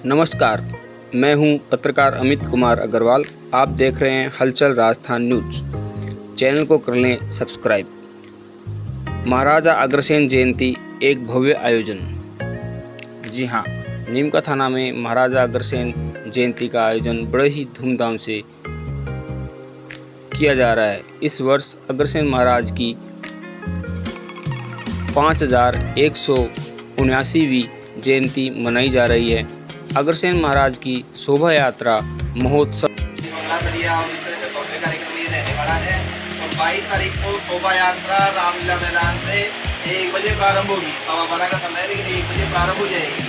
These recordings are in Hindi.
नमस्कार, मैं हूं पत्रकार अमित कुमार अग्रवाल। आप देख रहे हैं हलचल राजस्थान न्यूज। चैनल को कर लें सब्सक्राइब। महाराजा अग्रसेन जयंती एक भव्य आयोजन। जी हां, नीमका थाना में महाराजा अग्रसेन जयंती का आयोजन बड़े ही धूमधाम से किया जा रहा है। इस वर्ष अग्रसेन महाराज की 5179वीं जयंती मनाई जा रही है। अग्रसेन महाराज की शोभा यात्रा महोत्सव कार्यक्रम ये रहने वाला है और 22 तारीख को शोभा यात्रा रामलीला मैदान से 1 बजे प्रारंभ होगी। 12:15 का समय है, लेकिन 1 बजे प्रारंभ हो जाएगी।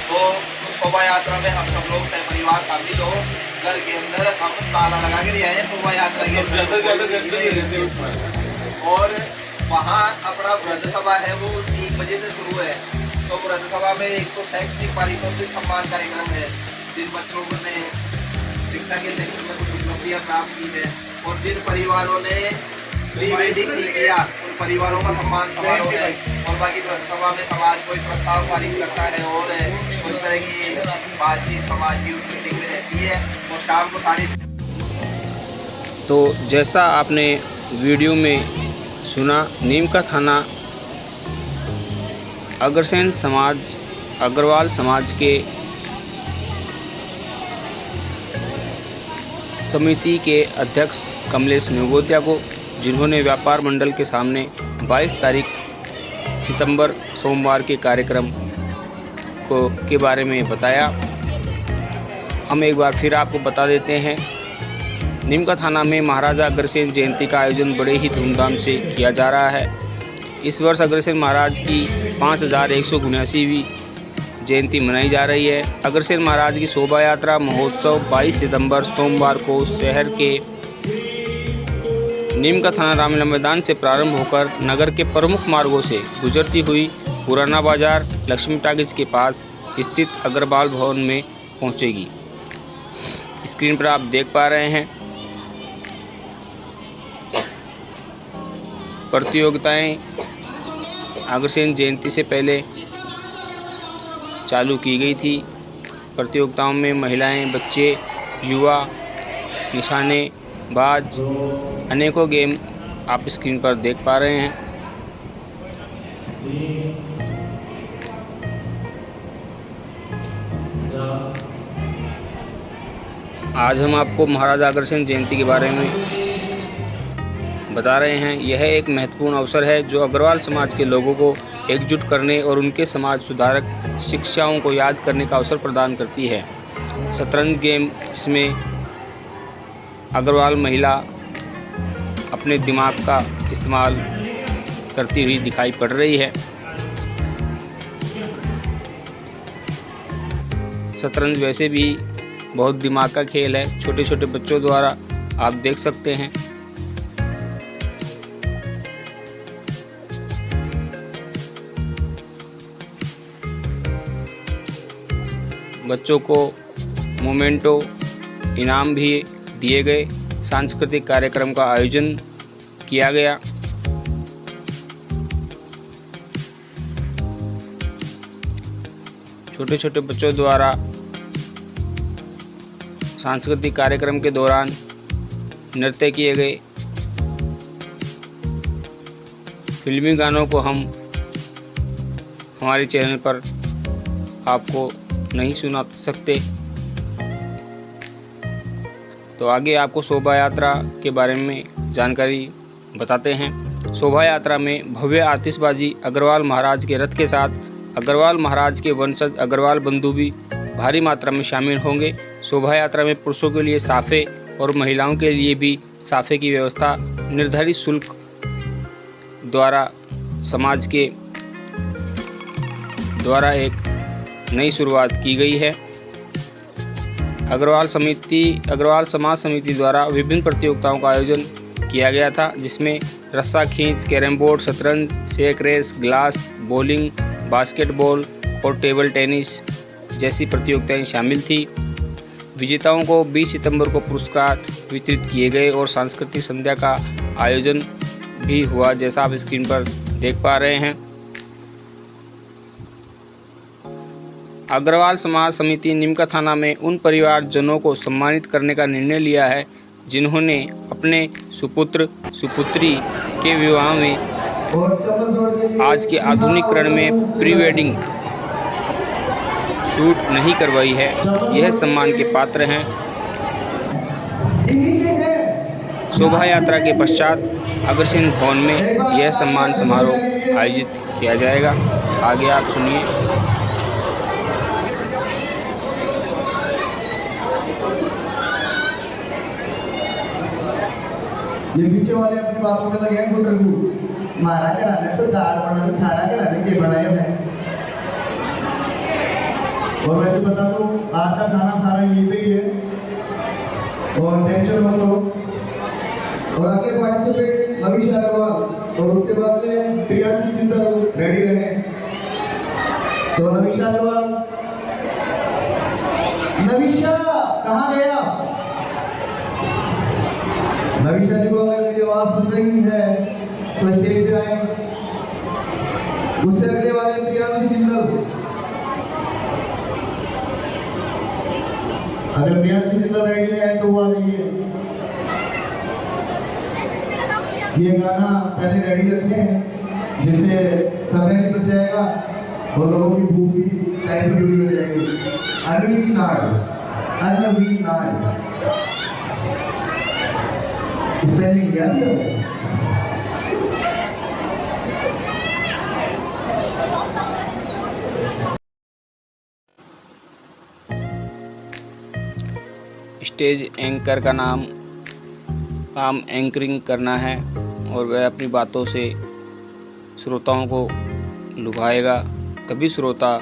तो शोभा यात्रा में हम सब लोग परिवार शामिल हो। घर के अंदर हम ताला लगा के आए हैं शोभा यात्रा के और वहाँ अपना व्रत सभा है वो 3 बजे से शुरू है। तो व्रत सभा में एक तो शैक्षणिक पारितोषिक सम्मान कार्यक्रम है, जिन बच्चों ने शिक्षा के क्षेत्र में कुछ उपलब्धियां प्राप्त की है और जिन परिवारों ने प्री वेडिंग नहीं किया उन परिवारों का सम्मान समारोह है। और बाकी व्रत सभा में समाज कोई प्रस्ताव पारित करता है और उस तरह की बातचीत समाज की उस मीटिंग में रहती है। और शाम को 3:30। तो जैसा आपने वीडियो में सुना, नीमका थाना अग्रसेन समाज अग्रवाल समाज के समिति के अध्यक्ष कमलेश मेघोतिया को, जिन्होंने व्यापार मंडल के सामने 22 तारीख सितंबर सोमवार के कार्यक्रम के बारे में बताया। हम एक बार फिर आपको बता देते हैं, नीमका थाना में महाराजा अग्रसेन जयंती का आयोजन बड़े ही धूमधाम से किया जा रहा है। इस वर्ष अग्रसेन महाराज की 5179वीं जयंती मनाई जा रही है। अग्रसेन महाराज की शोभा यात्रा महोत्सव 22 सितंबर सोमवार को शहर के नीमका थाना रामलीला मैदान से प्रारंभ होकर नगर के प्रमुख मार्गों से गुजरती हुई पुराना बाजार लक्ष्मी टाकीज के पास स्थित अग्रवाल भवन में पहुंचेगी। स्क्रीन पर आप देख पा रहे हैं प्रतियोगिताएं अग्रसेन जयंती से पहले चालू की गई थी। प्रतियोगिताओं में महिलाएं, बच्चे, युवा, निशानेबाज, अनेकों गेम आप स्क्रीन पर देख पा रहे हैं। आज हम आपको महाराजा अग्रसेन जयंती के बारे में बता रहे हैं। यह एक महत्वपूर्ण अवसर है जो अग्रवाल समाज के लोगों को एकजुट करने और उनके समाज सुधारक शिक्षाओं को याद करने का अवसर प्रदान करती है। शतरंज गेम, जिसमें अग्रवाल महिला अपने दिमाग का इस्तेमाल करती हुई दिखाई पड़ रही है। शतरंज वैसे भी बहुत दिमाग का खेल है, छोटे छोटे बच्चों द्वारा आप देख सकते हैं। बच्चों को मोमेंटो इनाम भी दिए गए। सांस्कृतिक कार्यक्रम का आयोजन किया गया। छोटे छोटे बच्चों द्वारा सांस्कृतिक कार्यक्रम के दौरान नृत्य किए गए। फिल्मी गानों को हम हमारे चैनल पर आपको नहीं सुना सकते। तो आगे आपको शोभा यात्रा के बारे में जानकारी बताते हैं। शोभा यात्रा में भव्य आतिशबाजी, अग्रवाल महाराज के रथ के साथ अग्रवाल महाराज के वंशज अग्रवाल बंधु भी भारी मात्रा में शामिल होंगे। शोभा यात्रा में पुरुषों के लिए साफे और महिलाओं के लिए भी साफे की व्यवस्था निर्धारित शुल्क द्वारा समाज के द्वारा एक नई शुरुआत की गई है। अग्रवाल समाज समिति द्वारा विभिन्न प्रतियोगिताओं का आयोजन किया गया था, जिसमें रस्सा खींच, कैरम बोर्ड, शतरंज, sack race, glass, bowling, basketball और टेबल टेनिस जैसी प्रतियोगिताएं शामिल थी। विजेताओं को 20 सितंबर को पुरस्कार वितरित किए गए और सांस्कृतिक संध्या का आयोजन भी हुआ, जैसा आप स्क्रीन पर देख पा रहे हैं। अग्रवाल समाज समिति नीमका थाना में उन परिवारजनों को सम्मानित करने का निर्णय लिया है जिन्होंने अपने सुपुत्र सुपुत्री के विवाह में आज के आधुनिकरण में प्री वेडिंग शूट नहीं करवाई है। यह सम्मान के पात्र हैं। शोभा यात्रा के पश्चात अग्रसेन भवन में यह सम्मान समारोह आयोजित किया जाएगा। आगे आप सुनिए। ये पीछे वाले अपनी बातों में लगे हैं गुटरगू मारा कराने तो दाल बनाने खाना कराने के बनाए हैं। और वैसे बता दूं आज का खाना सारा यहीं पे ही है और टेंशन मत लो। और आगे पार्टिसिपेट नवीश अग्रवाल और उसके बाद में प्रियांशी जिंदल रेडी रहे। तो नवीश अग्रवाल, नवीशा कहाँ गए आप? नवीशा जी को अगर मेरी आवाज सुन रही है तो स्टेज पे आए। उससे अगले वाले प्रियांशी जिंदल, अगर प्रियांशी जिंदल रेडी है तो वो आ जाइए। ये गाना पहले रेडी रखे जिससे समय भी बच जाएगा और लोगों की भूख भी टाइम पर पूरी हो जाएगी। अनवी नाड स्पेलिंग याद है? स्टेज एंकर का काम एंकरिंग करना है और वह अपनी बातों से श्रोताओं को लुभाएगा, तभी श्रोता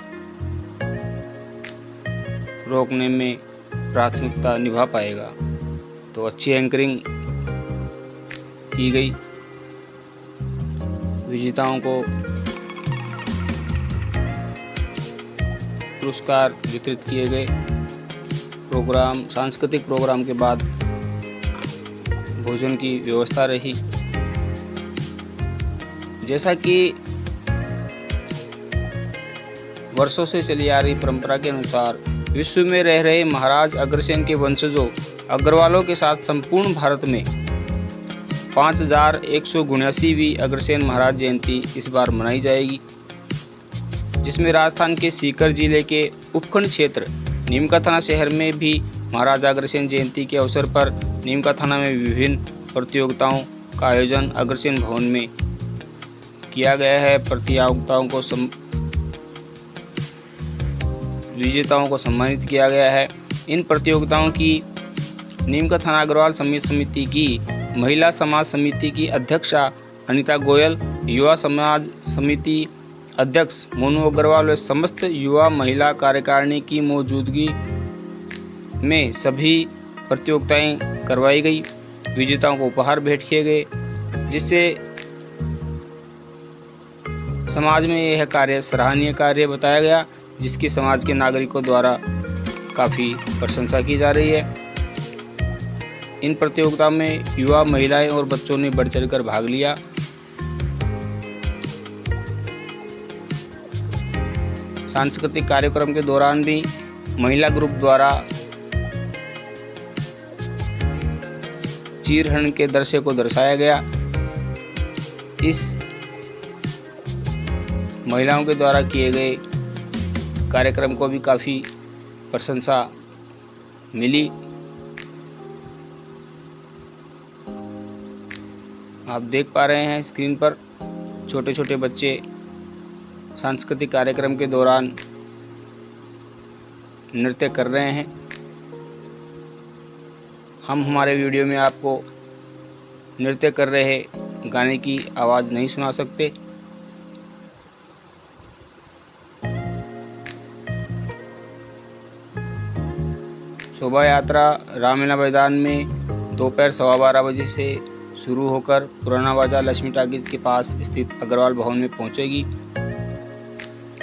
रोकने में प्राथमिकता निभा पाएगा। तो अच्छी एंकरिंग की गई। विजेताओं को पुरस्कार वितरित किए गए। सांस्कृतिक प्रोग्राम के बाद भोजन की व्यवस्था रही। जैसा कि वर्षों से चली आ रही परंपरा के अनुसार विश्व में रह रहे महाराज अग्रसेन के वंशजों अग्रवालों के साथ संपूर्ण भारत में 5179वीं अग्रसेन महाराज जयंती इस बार मनाई जाएगी, जिसमें राजस्थान के सीकर जिले के उपखंड क्षेत्र नीमका थाना शहर में भी महाराजा अग्रसेन जयंती के अवसर पर नीमका थाना में विभिन्न प्रतियोगिताओं का आयोजन अग्रसेन भवन में किया गया है। विजेताओं को सम्मानित किया गया है। इन प्रतियोगिताओं की नीमका थाना अग्रवाल समिति की महिला समाज समिति की अध्यक्षा अनीता गोयल, युवा समाज समिति अध्यक्ष मोनू अग्रवाल व समस्त युवा महिला कार्यकारिणी की मौजूदगी में सभी प्रतियोगिताएं करवाई गई। विजेताओं को उपहार भेंट किए गए, जिससे समाज में यह कार्य सराहनीय कार्य बताया गया, जिसकी समाज के नागरिकों द्वारा काफ़ी प्रशंसा की जा रही है। इन प्रतियोगिताओं में युवा महिलाएं और बच्चों ने बढ़ चढ़कर भाग लिया। सांस्कृतिक कार्यक्रम के दौरान भी महिला ग्रुप द्वारा चीरहरण के दृश्य को दर्शाया गया। इस महिलाओं के द्वारा किए गए कार्यक्रम को भी काफ़ी प्रशंसा मिली। आप देख पा रहे हैं स्क्रीन पर छोटे छोटे बच्चे सांस्कृतिक कार्यक्रम के दौरान नृत्य कर रहे हैं। हम हमारे वीडियो में आपको नृत्य कर रहे गाने की आवाज़ नहीं सुना सकते। शोभा यात्रा रामलीला मैदान में दोपहर 12:15 बजे से शुरू होकर पुराना बाजार लक्ष्मी टाकीज के पास स्थित अग्रवाल भवन में पहुंचेगी।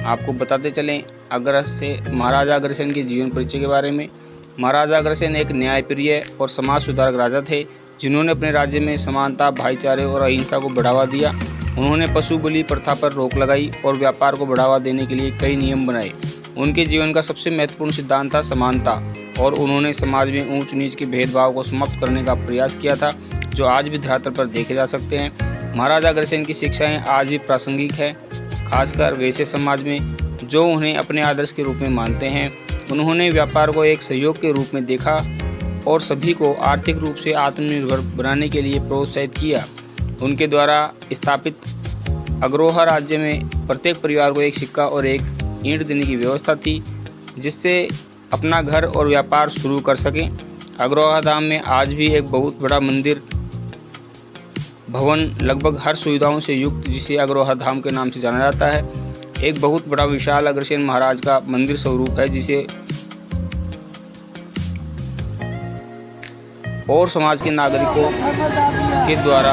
आपको बताते चलें महाराजा अग्रसेन के जीवन परिचय के बारे में। महाराजा अग्रसेन एक न्यायप्रिय और समाज सुधारक राजा थे, जिन्होंने अपने राज्य में समानता, भाईचारे और अहिंसा को बढ़ावा दिया। उन्होंने पशु बलि प्रथा पर रोक लगाई और व्यापार को बढ़ावा देने के लिए कई नियम बनाए। उनके जीवन का सबसे महत्वपूर्ण सिद्धांत था समानता, और उन्होंने समाज में ऊंच नीच के भेदभाव को समाप्त करने का प्रयास किया था, जो आज भी धरातल पर देखे जा सकते हैं। महाराजा अग्रसेन की शिक्षाएं आज भी प्रासंगिक है, खासकर वैसे समाज में जो उन्हें अपने आदर्श के रूप में मानते हैं। उन्होंने व्यापार को एक सहयोग के रूप में देखा और सभी को आर्थिक रूप से आत्मनिर्भर बनाने के लिए प्रोत्साहित किया। उनके द्वारा स्थापित अग्रवाल राज्य में प्रत्येक परिवार को एक सिक्का और एक ईंट देने की व्यवस्था थी, जिससे अपना घर और व्यापार शुरू कर सकें। अग्रवाल धाम में आज भी एक बहुत बड़ा मंदिर भवन लगभग हर सुविधाओं से युक्त, जिसे अग्रवाल धाम के नाम से जाना जाता है, एक बहुत बड़ा विशाल अग्रसेन महाराज का मंदिर स्वरूप है, जिसे और समाज के नागरिकों के द्वारा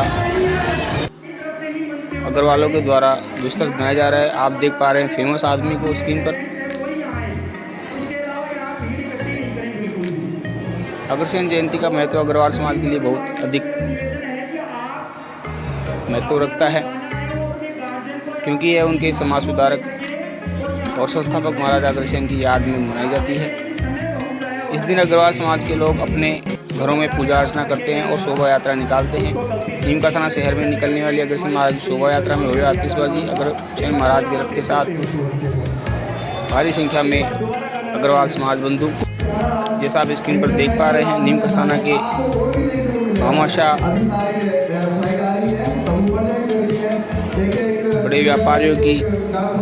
अग्रवालों के द्वारा विस्तृत बनाया जा रहा है। आप देख पा रहे हैं फेमस आदमी को स्क्रीन पर। अग्रसेन जयंती का महत्व अग्रवाल समाज के लिए बहुत अधिक महत्व रखता है, क्योंकि यह उनके समाज सुधारक और संस्थापक महाराजा अग्रसेन की याद में मनाई जाती है। इस दिन अग्रवाल समाज के लोग अपने घरों में पूजा अर्चना करते हैं और शोभा यात्रा निकालते हैं। नीमका थाना शहर में निकलने वाली अग्रसेन महाराज की शोभा यात्रा में हुई आतिशबाजी। अग्रसेन महाराज के रथ के साथ भारी संख्या में अग्रवाल समाज बंधु, जैसा आप स्क्रीन पर देख पा रहे हैं, नीमका थाना के भामाशाह बड़े व्यापारियों की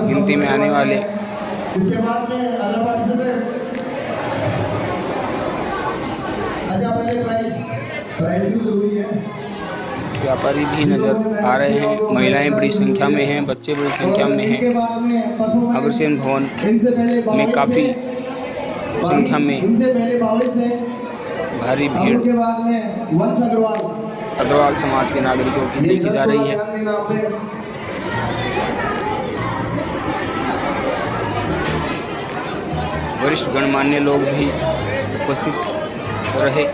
गिनती में आने वाले इसके बाद में अदर पार्टिसिपेट अच्छा पहले प्राइस भी जरूरी है। व्यापारी भी नजर आ रहे हैं। महिलाएं बड़ी संख्या में हैं, बच्चे बड़ी संख्या में हैं। अग्रसेन भवन में काफ़ी संख्या में भारी भीड़ अग्रवाल समाज के नागरिकों की देखी जा रही है। वरिष्ठ गणमान्य लोग भी उपस्थित रहे।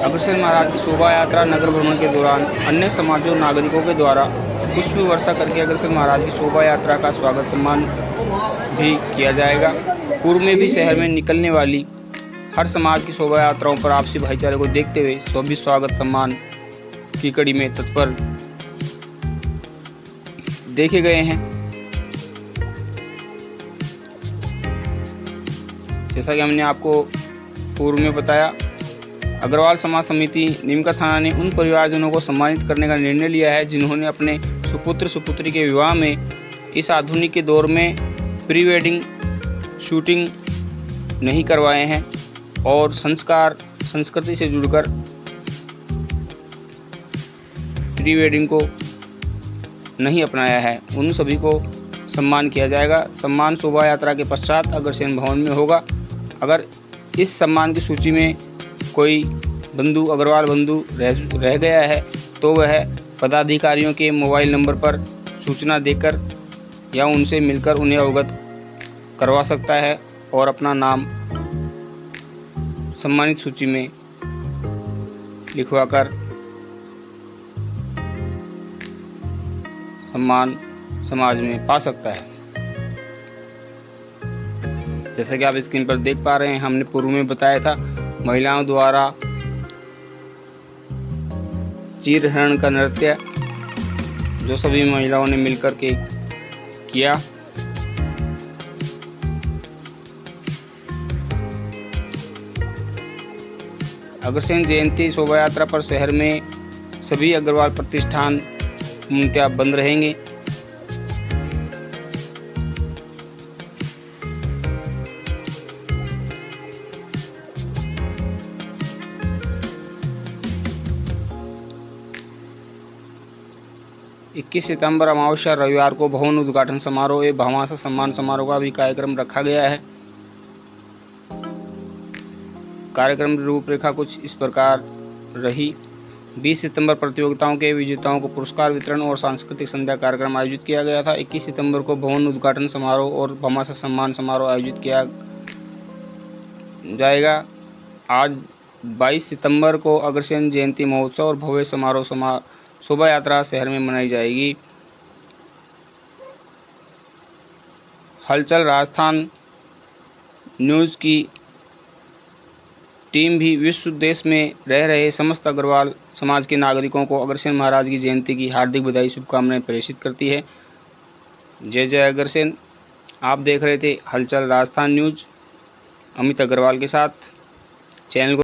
अग्रसेन महाराज की शोभा यात्रा नगर भ्रमण के दौरान अन्य समाजों नागरिकों के द्वारा पुष्प वर्षा करके अग्रसेन महाराज की शोभा यात्रा का स्वागत सम्मान भी किया जाएगा। पूर्व में भी शहर में निकलने वाली हर समाज की शोभा यात्राओं पर आपसी भाईचारे को देखते हुए सभी स्वागत सम्मान की कड़ी में तत्पर देखे गए हैं। जैसा कि हमने आपको पूर्व में बताया, अग्रवाल समाज समिति नीमका थाना ने उन परिवारजनों को सम्मानित करने का निर्णय लिया है जिन्होंने अपने सुपुत्र सुपुत्री के विवाह में इस आधुनिक के दौर में प्री वेडिंग शूटिंग नहीं करवाए हैं और संस्कार संस्कृति से जुड़कर प्री वेडिंग को नहीं अपनाया है। उन सभी को सम्मान किया जाएगा। सम्मान शोभा यात्रा के पश्चात अग्रसेन भवन में होगा। अगर इस सम्मान की सूची में कोई बंधु अग्रवाल बंधु रह गया है तो वह पदाधिकारियों के मोबाइल नंबर पर सूचना देकर या उनसे मिलकर उन्हें अवगत करवा सकता है और अपना नाम सम्मानित सूची में लिखवाकर सम्मान समाज में पा सकता है। जैसा कि आप स्क्रीन पर देख पा रहे हैं, हमने पूर्व में बताया था महिलाओं द्वारा चीर हरण का नृत्य जो सभी महिलाओं ने मिलकर के किया। अग्रसेन जयंती शोभा यात्रा पर शहर में सभी अग्रवाल प्रतिष्ठान पूर्णतः बंद रहेंगे। इक्कीस सितंबर अमावस्या रविवार को भवन उद्घाटन समारोह एवं भामाशाह सम्मान समारोह का भी कार्यक्रम रखा गया है। कार्यक्रम की रूपरेखा कुछ इस प्रकार रही। 20 सितंबर प्रतियोगिताओं के विजेताओं को पुरस्कार वितरण और सांस्कृतिक संध्या कार्यक्रम आयोजित किया गया था। 21 सितंबर को भवन उद्घाटन समारोह और भामाशाह सम्मान समारोह आयोजित किया जाएगा। आज 22 सितंबर को अग्रसेन जयंती महोत्सव और भव्य समारोह शोभा यात्रा शहर में मनाई जाएगी। हलचल राजस्थान न्यूज़ की टीम भी विश्व देश में रह रहे समस्त अग्रवाल समाज के नागरिकों को अग्रसेन महाराज की जयंती की हार्दिक बधाई शुभकामनाएं प्रेषित करती है। जय जय अग्रसेन। आप देख रहे थे हलचल राजस्थान न्यूज़ अमित अग्रवाल के साथ। चैनल को